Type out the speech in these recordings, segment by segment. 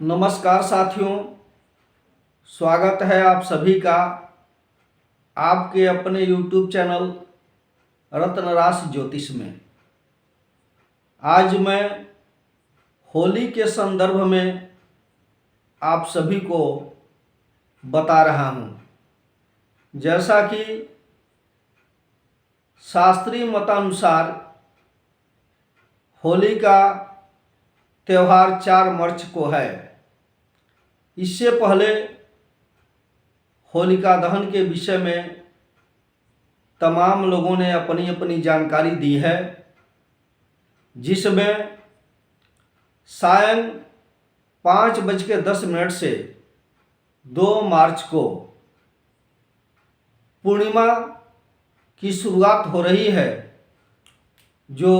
नमस्कार साथियों, स्वागत है आप सभी का आपके अपने YouTube चैनल रत्न राशि ज्योतिष में। आज मैं होली के संदर्भ में आप सभी को बता रहा हूँ। जैसा कि शास्त्रीय मतानुसार होली का त्यौहार 4 मार्च को है। इससे पहले होलिका दहन के विषय में तमाम लोगों ने अपनी अपनी जानकारी दी है, जिसमें सायं 5:10 से 2 मार्च को पूर्णिमा की शुरुआत हो रही है, जो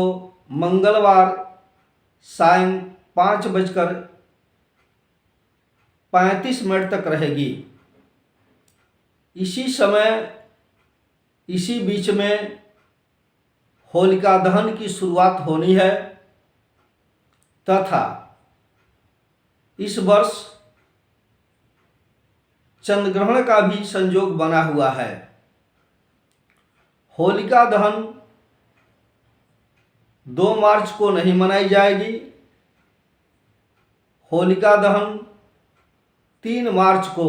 मंगलवार सायं 5:35 तक रहेगी। इसी बीच में होलिका दहन की शुरुआत होनी है तथा इस वर्ष चंद्र ग्रहण का भी संयोग बना हुआ है। होलिका दहन 2 मार्च को नहीं मनाई जाएगी। होलिका दहन 3 मार्च को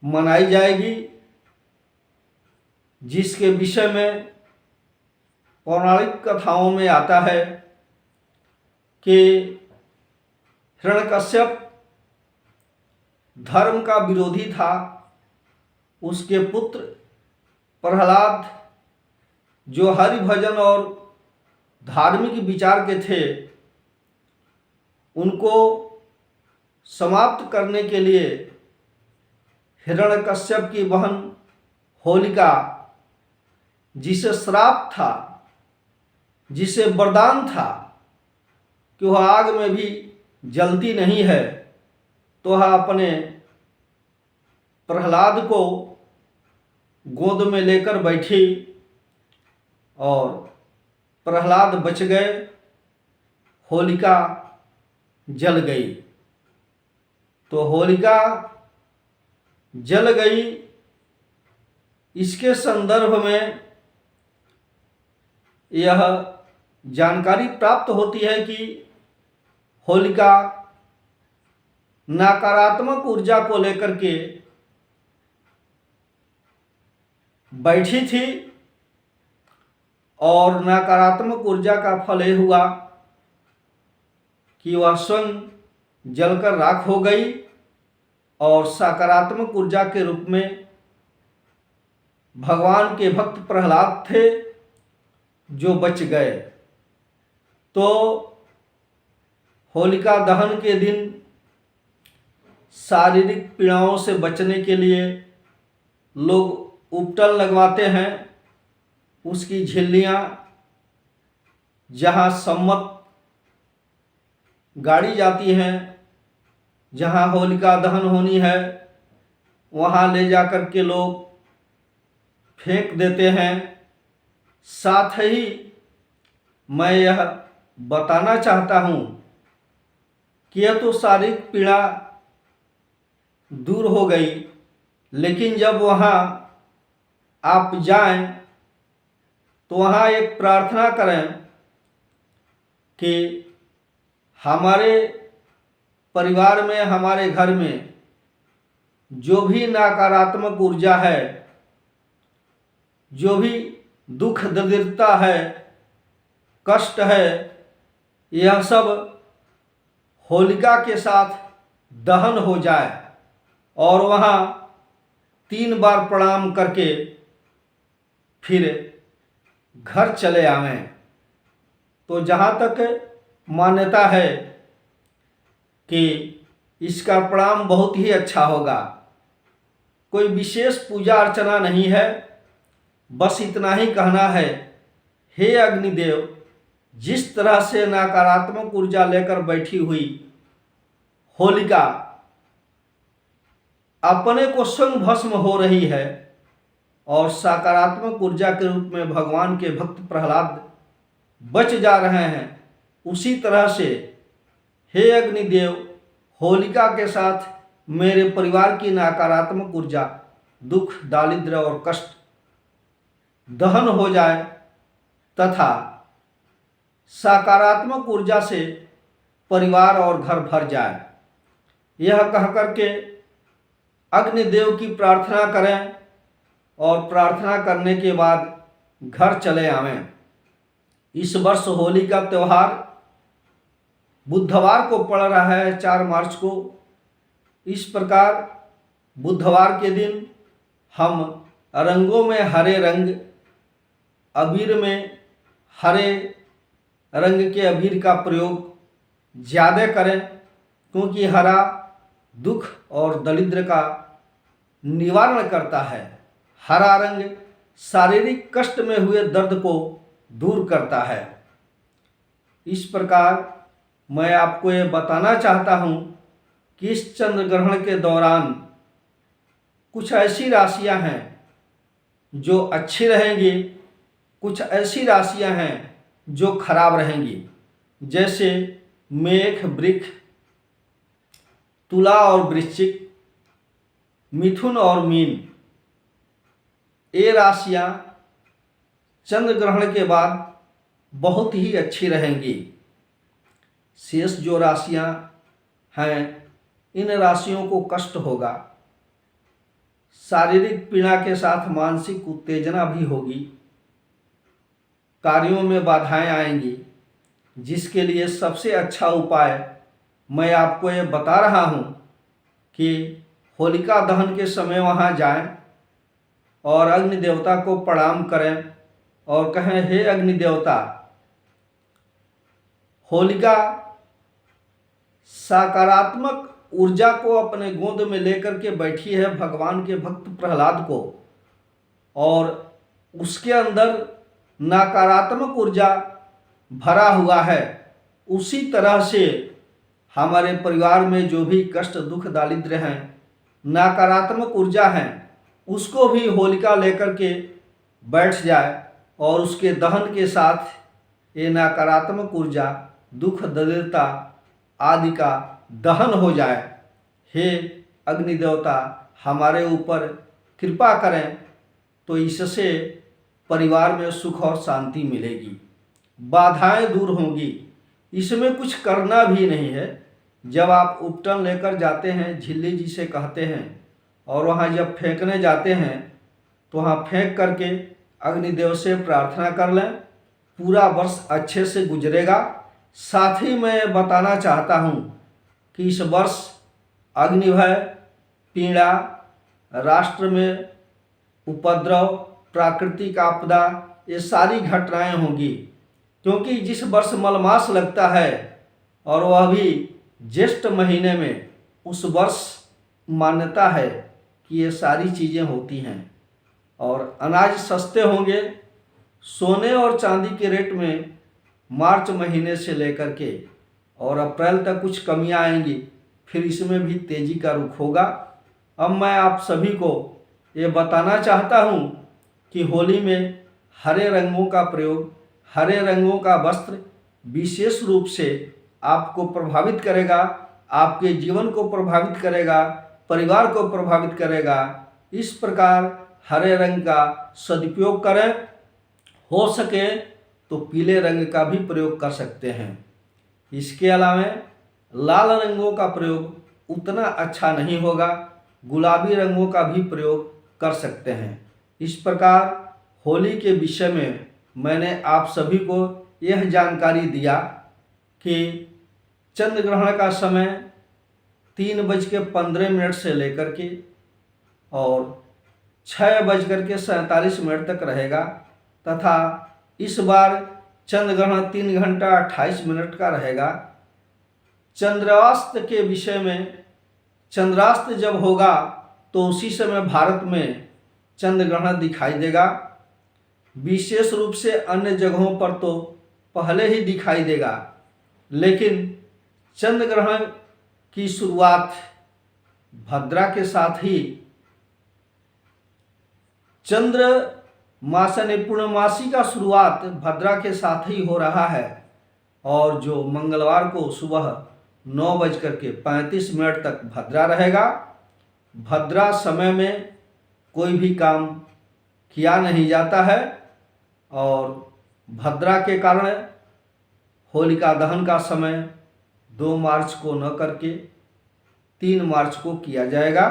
मनाई जाएगी, जिसके विषय में पौराणिक कथाओं में आता है कि हिरण्यकश्यप धर्म का विरोधी था। उसके पुत्र प्रहलाद, जो हरि भजन और धार्मिक विचार के थे, उनको समाप्त करने के लिए हिरण्यकश्यप की बहन होलिका, जिसे श्राप था, जिसे वरदान था कि वह आग में भी जलती नहीं है, तो वह अपने प्रहलाद को गोद में लेकर बैठी और प्रहलाद बच गए, होलिका जल गई। तो होलिका जल गई, इसके संदर्भ में यह जानकारी प्राप्त होती है कि होलिका नकारात्मक ऊर्जा को लेकर के बैठी थी और नकारात्मक ऊर्जा का फल यह हुआ कि वह स्वयं जलकर राख हो गई और सकारात्मक ऊर्जा के रूप में भगवान के भक्त प्रहलाद थे, जो बच गए। तो होलिका दहन के दिन शारीरिक पीड़ाओं से बचने के लिए लोग उपटन लगवाते हैं। उसकी झिल्लियाँ जहाँ सम्मत गाड़ी जाती हैं, जहाँ होलिका दहन होनी है, वहाँ ले जाकर के लोग फेंक देते हैं। साथ ही मैं यह बताना चाहता हूँ कि यह तो शारीरिक पीड़ा दूर हो गई, लेकिन जब वहाँ आप जाएं तो वहाँ एक प्रार्थना करें कि हमारे परिवार में, हमारे घर में जो भी नकारात्मक ऊर्जा है, जो भी दुख दरिद्रता है, कष्ट है, यह सब होलिका के साथ दहन हो जाए और वहाँ 3 बार प्रणाम करके फिर घर चले आवें। तो जहाँ तक मान्यता है कि इसका प्रणाम बहुत ही अच्छा होगा। कोई विशेष पूजा अर्चना नहीं है, बस इतना ही कहना है, हे अग्निदेव, जिस तरह से नकारात्मक ऊर्जा लेकर बैठी हुई होलिका अपने को स्वयं भस्म हो रही है और सकारात्मक ऊर्जा के रूप में भगवान के भक्त प्रहलाद बच जा रहे हैं, उसी तरह से हे अग्निदेव, होलिका के साथ मेरे परिवार की नकारात्मक ऊर्जा, दुख, दारिद्र्य और कष्ट दहन हो जाए तथा सकारात्मक ऊर्जा से परिवार और घर भर जाए। यह कह करके अग्निदेव की प्रार्थना करें और प्रार्थना करने के बाद घर चले आवें। इस वर्ष होली का त्यौहार बुधवार को पड़ रहा है, 4 मार्च को। इस प्रकार बुधवार के दिन हम रंगों में हरे रंग, अबीर में हरे रंग के अबीर का प्रयोग ज़्यादा करें, क्योंकि हरा दुख और दरिद्र का निवारण करता है। हरा रंग शारीरिक कष्ट में हुए दर्द को दूर करता है। इस प्रकार मैं आपको ये बताना चाहता हूँ कि इस चंद्र ग्रहण के दौरान कुछ ऐसी राशियाँ हैं जो अच्छी रहेंगी, कुछ ऐसी राशियाँ हैं जो खराब रहेंगी। जैसे मेष, वृष, तुला और वृश्चिक, मिथुन और मीन, ये राशियाँ चंद्र ग्रहण के बाद बहुत ही अच्छी रहेंगी। शेष जो राशियाँ हैं, इन राशियों को कष्ट होगा, शारीरिक पीड़ा के साथ मानसिक उत्तेजना भी होगी, कार्यों में बाधाएं आएंगी, जिसके लिए सबसे अच्छा उपाय मैं आपको ये बता रहा हूँ कि होलिका दहन के समय वहाँ जाएं और अग्नि देवता को प्रणाम करें और कहें, हे अग्नि देवता, होलिका सकारात्मक ऊर्जा को अपने गोद में लेकर के बैठी है भगवान के भक्त प्रहलाद को, और उसके अंदर नकारात्मक ऊर्जा भरा हुआ है। उसी तरह से हमारे परिवार में जो भी कष्ट, दुख, दारिद्र्य हैं, नकारात्मक ऊर्जा हैं, उसको भी होलिका लेकर के बैठ जाए और उसके दहन के साथ ये नकारात्मक ऊर्जा, दुख, दरिद्रता आदि का दहन हो जाए। हे अग्नि देवता, हमारे ऊपर कृपा करें, तो इससे परिवार में सुख और शांति मिलेगी, बाधाएं दूर होंगी। इसमें कुछ करना भी नहीं है। जब आप उपटन लेकर जाते हैं, झिल्ली जिसे कहते हैं, और वहाँ जब फेंकने जाते हैं तो वहाँ फेंक करके अग्निदेव से प्रार्थना कर लें, पूरा वर्ष अच्छे से गुजरेगा। साथ ही मैं बताना चाहता हूँ कि इस वर्ष अग्निभय, पीड़ा, राष्ट्र में उपद्रव, प्राकृतिक आपदा, ये सारी घटनाएं होंगी, क्योंकि जिस वर्ष मलमास लगता है और वह भी ज्येष्ठ महीने में, उस वर्ष मान्यता है कि ये सारी चीज़ें होती हैं। और अनाज सस्ते होंगे, सोने और चांदी के रेट में मार्च महीने से लेकर के और अप्रैल तक कुछ कमियां आएंगी, फिर इसमें भी तेज़ी का रुख होगा। अब मैं आप सभी को ये बताना चाहता हूँ कि होली में हरे रंगों का प्रयोग, हरे रंगों का वस्त्र विशेष रूप से आपको प्रभावित करेगा, आपके जीवन को प्रभावित करेगा, परिवार को प्रभावित करेगा। इस प्रकार हरे रंग का सदुपयोग करें। हो सके तो पीले रंग का भी प्रयोग कर सकते हैं। इसके अलावा लाल रंगों का प्रयोग उतना अच्छा नहीं होगा, गुलाबी रंगों का भी प्रयोग कर सकते हैं। इस प्रकार होली के विषय में मैंने आप सभी को यह जानकारी दिया कि चंद्र ग्रहण का समय 3:15 से लेकर के और 6:47 तक रहेगा, तथा इस बार चंद्र ग्रहण 3 घंटा 28 मिनट का रहेगा। चंद्रास्त के विषय में, चंद्रास्त जब होगा तो उसी समय भारत में चंद्र ग्रहण दिखाई देगा। विशेष रूप से अन्य जगहों पर तो पहले ही दिखाई देगा, लेकिन चंद्र ग्रहण की शुरुआत भद्रा के साथ ही चंद्र मास यानी पूर्णमासी का शुरुआत भद्रा के साथ ही हो रहा है, और जो मंगलवार को सुबह 9:35 तक भद्रा रहेगा। भद्रा समय में कोई भी काम किया नहीं जाता है और भद्रा के कारण होलिका दहन का समय 2 मार्च को न करके 3 मार्च को किया जाएगा।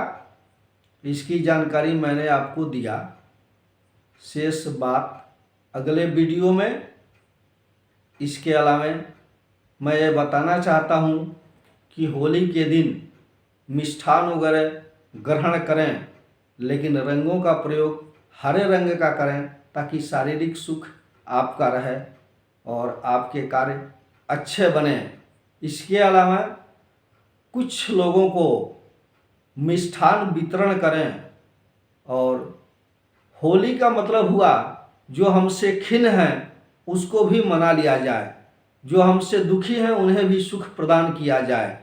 इसकी जानकारी मैंने आपको दिया। शेष बात अगले वीडियो में। इसके अलावा मैं ये बताना चाहता हूँ कि होली के दिन मिष्ठान वगैरह ग्रहण करें, लेकिन रंगों का प्रयोग हरे रंग का करें ताकि शारीरिक सुख आपका रहे और आपके कार्य अच्छे बने। इसके अलावा कुछ लोगों को मिष्ठान वितरण करें और होली का मतलब हुआ जो हमसे खिन्न हैं उसको भी मना लिया जाए, जो हमसे दुखी हैं उन्हें भी सुख प्रदान किया जाए।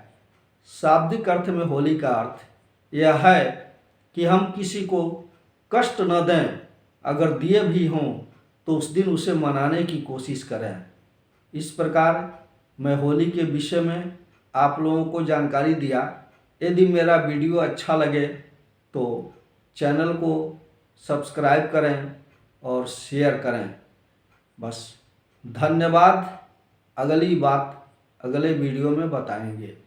शाब्दिक अर्थ में होली का अर्थ यह है कि हम किसी को कष्ट न दें, अगर दिए भी हों तो उस दिन उसे मनाने की कोशिश करें। इस प्रकार मैं होली के विषय में आप लोगों को जानकारी दिया। यदि मेरा वीडियो अच्छा लगे तो चैनल को सब्सक्राइब करें और शेयर करें। बस धन्यवाद। अगली बात अगले वीडियो में बताएंगे।